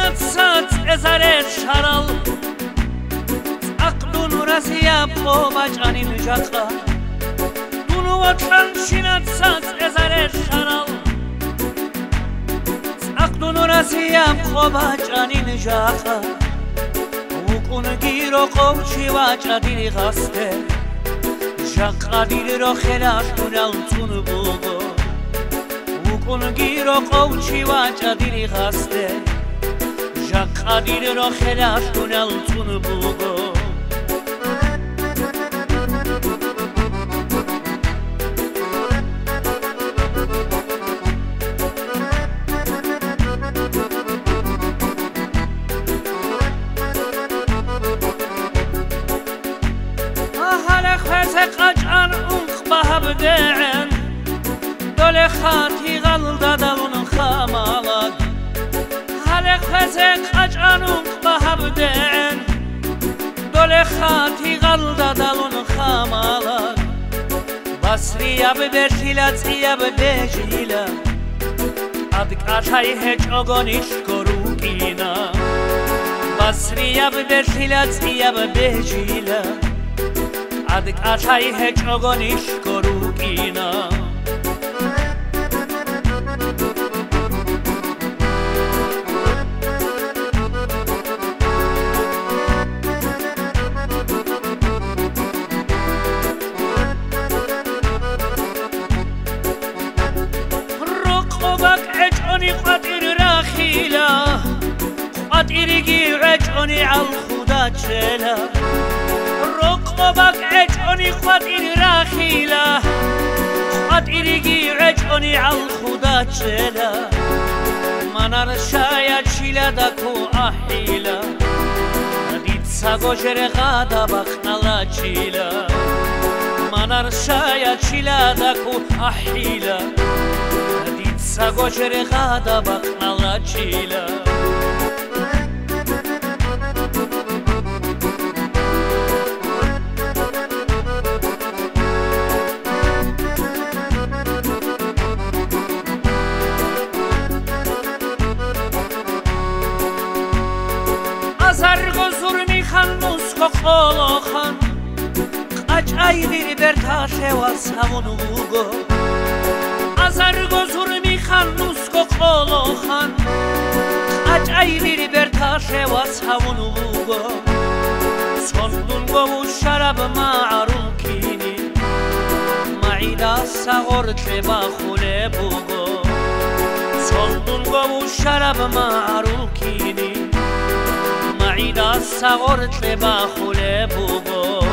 შინაცაც ეზარე შარალ აკდუნ რაზია პოვაჭანი ნჟახა დუნუ ვაჭან შინაცაც ეზარე შარალ აკდუნ რაზია პოვაჭანი ნჟახა უკუნ გირო ყოვჩი ვაჭადი ღასტე ჟაყადი რო ხელაშ დუნალ წუნ ბუგო უკუნ გირო ყოვჩი ვაჭადი ღასტე ჟაყადი რო ხელაშ დუნალ წუნ ბუგო قاچان اونق بهبدعن دل خاطی غلدا دلون خمالد حلق فزق قاچان اونق بهبدعن دل خاطی غلدا دلون خمالد بسریا ببرتیلت یا ببجیلا ادک اتای هج اگانیش کروگینا بسریا ببرتیلت یا ببجیلا ادک اتای هج اگانیش کروگینا رقبك عجوني قدر راخيلا قدرقي عجوني عالخدا جلا رقبك عجوني قدر راخيلا قدرقي عجوني عالخدا جلا منار شاید شیلا دکو احیلا ندید سگوشر غادا بخنالا چیلا منار شاید شیلا دکو احیلا ندید سگوشر غادا بخنالا چیلا زرگزور میخن نسکو خلاخن قجعی بیر برتاشه و سمونو بگو زرگزور میخن نسکو خلاخن قجعی بیر برتاشه و سمونو بگو سندون گو شرب معروم کینی معیده سغرت با خوله بگو سندون گو شرب معروم کینی معیده سغرت با خوله بگو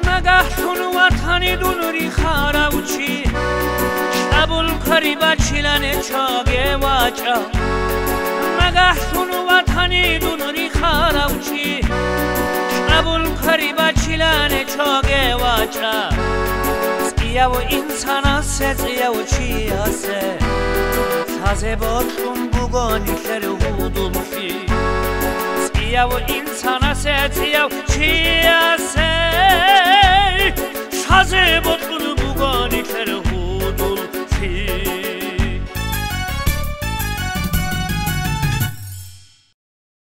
نگهتون وطنی دونوری خاروچی شبول کاری بچیلن چاگه واجا نگهتون وطنی دونوری خاروچی شبول کاری بچیلن چاگه واجا زیا و انسان است زیا و چی است تازه باتون بگانی کرودم فی زیا و انسان است زیا و چی است تازه باتون بگانی کرودم